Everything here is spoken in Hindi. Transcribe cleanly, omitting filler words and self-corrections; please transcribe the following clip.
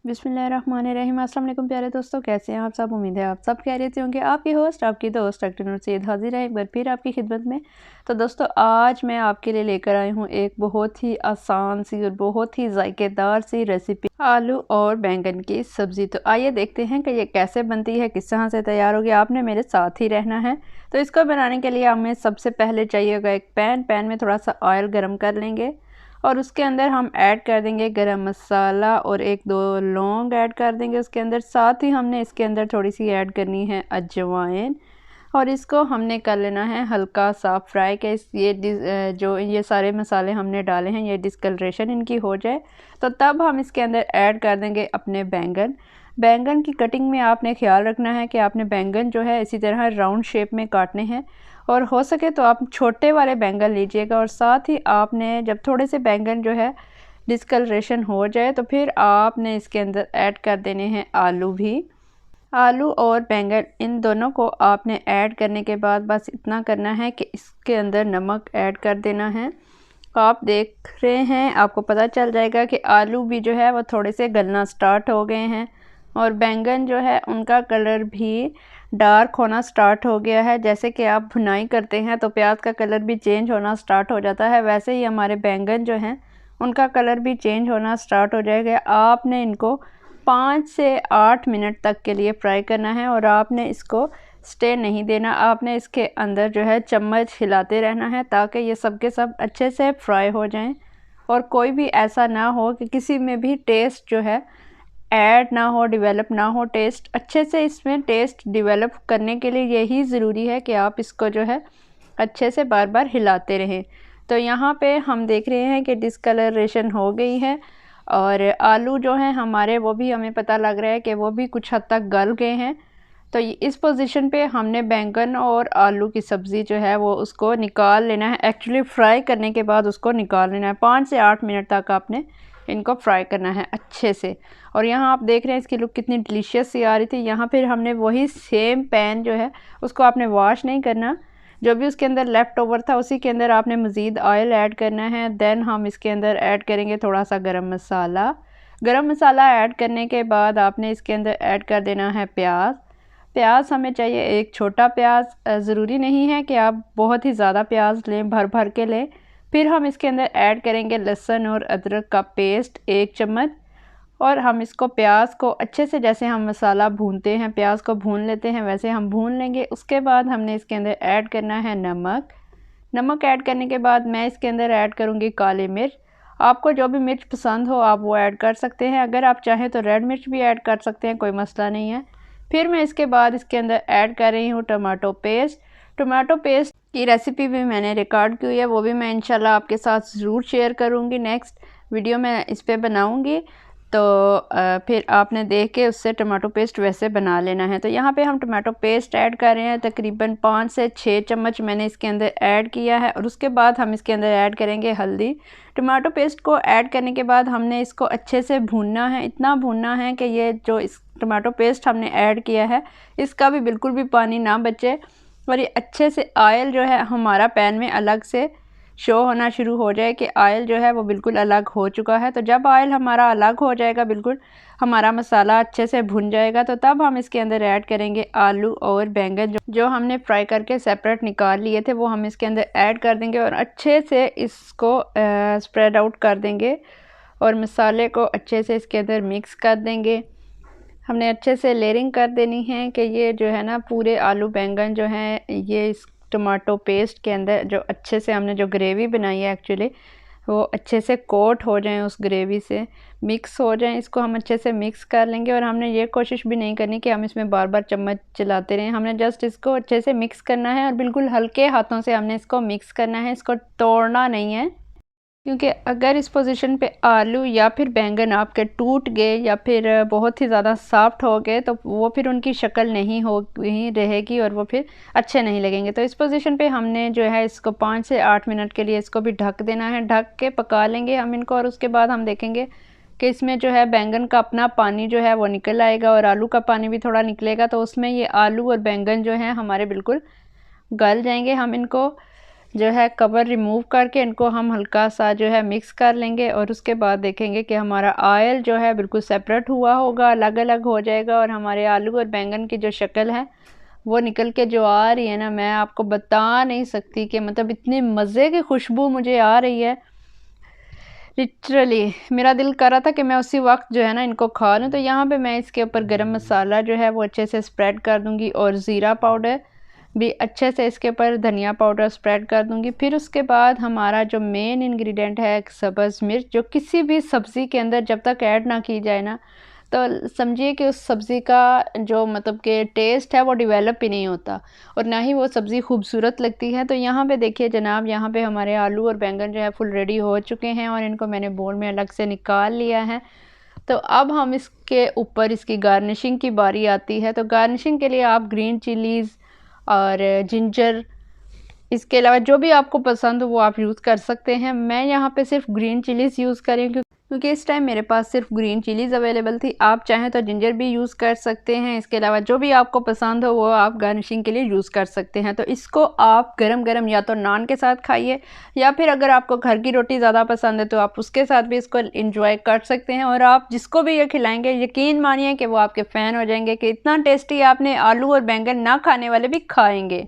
बिस्मिल्लाहिर्रहमानिर्रहीम। अस्सलाम वालेकुम प्यारे दोस्तों, कैसे हैं आप सब। उम्मीद है आप सब खैरियत से होंगे। आपकी होस्ट आपकी दोस्त डॉक्टर नूर सैयद हाजिर है एक बार फिर आपकी खिदमत में। तो दोस्तों, आज मैं आपके लिए लेकर आई हूँ एक बहुत ही आसान सी और बहुत ही जायकेदार सी रेसिपी, आलू और बैंगन की सब्ज़ी। तो आइए देखते हैं कि ये कैसे बनती है, किस तरह से तैयार होगी। आपने मेरे साथ ही रहना है। तो इसको बनाने के लिए हमें सबसे पहले चाहिएगा एक पैन में थोड़ा सा ऑयल गर्म कर लेंगे और उसके अंदर हम ऐड कर देंगे गरम मसाला और एक दो लौंग ऐड कर देंगे उसके अंदर। साथ ही हमने इसके अंदर थोड़ी सी ऐड करनी है अजवाइन और इसको हमने कर लेना है हल्का सा फ्राई के जो ये सारे मसाले हमने डाले हैं ये डिस्कलरेशन इनकी हो जाए। तो तब हम इसके अंदर ऐड कर देंगे अपने बैंगन की कटिंग में आपने ख्याल रखना है कि आपने बैंगन जो है इसी तरह राउंड शेप में काटने हैं और हो सके तो आप छोटे वाले बैंगन लीजिएगा। और साथ ही आपने जब थोड़े से बैंगन जो है डिस्कलरेशन हो जाए तो फिर आपने इसके अंदर ऐड कर देने हैं आलू भी। आलू और बैंगन इन दोनों को आपने ऐड करने के बाद बस इतना करना है कि इसके अंदर नमक ऐड कर देना है। आप देख रहे हैं, आपको पता चल जाएगा कि आलू भी जो है वो थोड़े से गलना स्टार्ट हो गए हैं और बैंगन जो है उनका कलर भी डार्क होना स्टार्ट हो गया है। जैसे कि आप भुनाई करते हैं तो प्याज का कलर भी चेंज होना स्टार्ट हो जाता है, वैसे ही हमारे बैंगन जो हैं उनका कलर भी चेंज होना स्टार्ट हो जाएगा। आपने इनको 5 से 8 मिनट तक के लिए फ्राई करना है और आपने इसको स्टे नहीं देना। आपने इसके अंदर जो है चम्मच हिलाते रहना है ताकि ये सब के सब अच्छे से फ्राई हो जाएं और कोई भी ऐसा ना हो कि किसी में भी टेस्ट जो है ऐड ना हो, डेवलप ना हो। टेस्ट अच्छे से इसमें टेस्ट डेवलप करने के लिए यही ज़रूरी है कि आप इसको जो है अच्छे से बार बार हिलाते रहें। तो यहाँ पे हम देख रहे हैं कि डिस्कलरेशन हो गई है और आलू जो हैं हमारे वो भी हमें पता लग रहा है कि वो भी कुछ हद तक गल गए हैं। तो इस पोजीशन पे हमने बैंगन और आलू की सब्ज़ी जो है वो उसको निकाल लेना है। एक्चुअली फ्राई करने के बाद उसको निकाल लेना है। 5 से 8 मिनट तक आपने इनको फ्राई करना है अच्छे से। और यहाँ आप देख रहे हैं इसकी लुक कितनी डिलीशियस सी आ रही थी। यहाँ फिर हमने वही सेम पैन जो है उसको आपने वॉश नहीं करना, जो भी उसके अंदर लेफ़्ट ओवर था उसी के अंदर आपने मज़ीद ऑयल ऐड करना है। देन हम इसके अंदर ऐड करेंगे थोड़ा सा गरम मसाला ऐड करने के बाद आपने इसके अंदर ऐड कर देना है प्याज हमें चाहिए एक छोटा प्याज। ज़रूरी नहीं है कि आप बहुत ही ज़्यादा प्याज लें, भर भर के लें। फिर हम इसके अंदर ऐड करेंगे लहसुन और अदरक का पेस्ट 1 चम्मच और हम इसको प्याज को अच्छे से, जैसे हम मसाला भूनते हैं प्याज को भून लेते हैं वैसे हम भून लेंगे। उसके बाद हमने इसके अंदर ऐड करना है नमक ऐड करने के बाद मैं इसके अंदर ऐड करूँगी काली मिर्च। आपको जो भी मिर्च पसंद हो आप वो ऐड कर सकते हैं, अगर आप चाहें तो रेड मिर्च भी ऐड कर सकते हैं, कोई मसला नहीं है। फिर मैं इसके बाद इसके अंदर ऐड कर रही हूँ टमाटो पेस्ट की रेसिपी भी मैंने रिकॉर्ड की हुई है, वो भी मैं इंशाल्लाह आपके साथ ज़रूर शेयर करूँगी। नेक्स्ट वीडियो में इस पर बनाऊँगी तो फिर आपने देख के उससे टमाटो पेस्ट वैसे बना लेना है। तो यहाँ पे हम टमाटो पेस्ट ऐड कर रहे हैं, तकरीबन 5 से 6 चम्मच मैंने इसके अंदर ऐड किया है। और उसके बाद हम इसके अंदर ऐड करेंगे हल्दी। टमाटो पेस्ट को ऐड करने के बाद हमने इसको अच्छे से भूनना है, इतना भूनना है कि ये जो इस टमाटो पेस्ट हमने ऐड किया है इसका भी बिल्कुल भी पानी ना बचे और ये अच्छे से ऑयल जो है हमारा पैन में अलग से शो होना शुरू हो जाए कि ऑयल जो है वो बिल्कुल अलग हो चुका है। तो जब ऑयल हमारा अलग हो जाएगा, बिल्कुल हमारा मसाला अच्छे से भुन जाएगा, तो तब हम इसके अंदर ऐड करेंगे आलू और बैंगन जो हमने फ्राई करके सेपरेट निकाल लिए थे वो हम इसके अंदर ऐड कर देंगे और अच्छे से इसको स्प्रेड आउट कर देंगे और मसाले को अच्छे से इसके अंदर मिक्स कर देंगे। हमने अच्छे से लेयरिंग कर देनी है कि ये जो है ना पूरे आलू बैंगन जो हैं ये इस टमाटो पेस्ट के अंदर जो अच्छे से हमने जो ग्रेवी बनाई है एक्चुअली वो अच्छे से कोट हो जाएं, उस ग्रेवी से मिक्स हो जाएं। इसको हम अच्छे से मिक्स कर लेंगे और हमने ये कोशिश भी नहीं करनी कि हम इसमें बार बार चम्मच चलाते रहें। हमने जस्ट इसको अच्छे से मिक्स करना है और बिल्कुल हल्के हाथों से हमने इसको मिक्स करना है, इसको तोड़ना नहीं है। क्योंकि अगर इस पोजीशन पे आलू या फिर बैंगन आपके टूट गए या फिर बहुत ही ज़्यादा सॉफ्ट हो गए तो वो फिर उनकी शक्ल नहीं रहेगी और वो फिर अच्छे नहीं लगेंगे। तो इस पोजीशन पे हमने जो है इसको 5 से 8 मिनट के लिए इसको भी ढक देना है, ढक के पका लेंगे हम इनको। और उसके बाद हम देखेंगे कि इसमें जो है बैंगन का अपना पानी जो है वो निकल आएगा और आलू का पानी भी थोड़ा निकलेगा, तो उसमें ये आलू और बैंगन जो है हमारे बिल्कुल गल जाएंगे। हम इनको जो है कवर रिमूव करके इनको हम हल्का सा जो है मिक्स कर लेंगे और उसके बाद देखेंगे कि हमारा ऑयल जो है बिल्कुल सेपरेट हुआ होगा, अलग अलग हो जाएगा और हमारे आलू और बैंगन की जो शक्ल है वो निकल के जो आ रही है ना, मैं आपको बता नहीं सकती कि मतलब इतनी मज़े की खुशबू मुझे आ रही है। लिटरली मेरा दिल कर रहा था कि मैं उसी वक्त जो है ना इनको खा लूँ। तो यहाँ पे मैं इसके ऊपर गरम मसाला जो है वो अच्छे से स्प्रेड कर दूँगी और ज़ीरा पाउडर भी अच्छे से इसके ऊपर, धनिया पाउडर स्प्रेड कर दूँगी। फिर उसके बाद हमारा जो मेन इंग्रेडिएंट है सब्ज़ मिर्च, जो किसी भी सब्ज़ी के अंदर जब तक ऐड ना की जाए ना, तो समझिए कि उस सब्ज़ी का जो मतलब कि टेस्ट है वो डेवलप ही नहीं होता और ना ही वो सब्ज़ी खूबसूरत लगती है। तो यहाँ पे देखिए जनाब, यहाँ पे हमारे आलू और बैंगन जो है फुल रेडी हो चुके हैं और इनको मैंने बोल में अलग से निकाल लिया है। तो अब हम इसके ऊपर इसकी गार्निशिंग की बारी आती है। तो गार्निशिंग के लिए आप ग्रीन चिलीज़ और जिंजर, इसके अलावा जो भी आपको पसंद हो वो आप यूज़ कर सकते हैं। मैं यहाँ पे सिर्फ ग्रीन चिलीज़ यूज़ करी क्योंकि इस टाइम मेरे पास सिर्फ ग्रीन चिलीज़ अवेलेबल थी। आप चाहें तो जिंजर भी यूज़ कर सकते हैं। इसके अलावा जो भी आपको पसंद हो वो आप गार्निशिंग के लिए यूज़ कर सकते हैं। तो इसको आप गरम गरम या तो नान के साथ खाइए या फिर अगर आपको घर की रोटी ज़्यादा पसंद है तो आप उसके साथ भी इसको इंजॉय कर सकते हैं। और आप जिसको भी ये खिलाएंगे यकीन मानिए कि वो आपके फ़ैन हो जाएंगे कि इतना टेस्टी आपने आलू और बैंगन ना खाने वाले भी खाएंगे।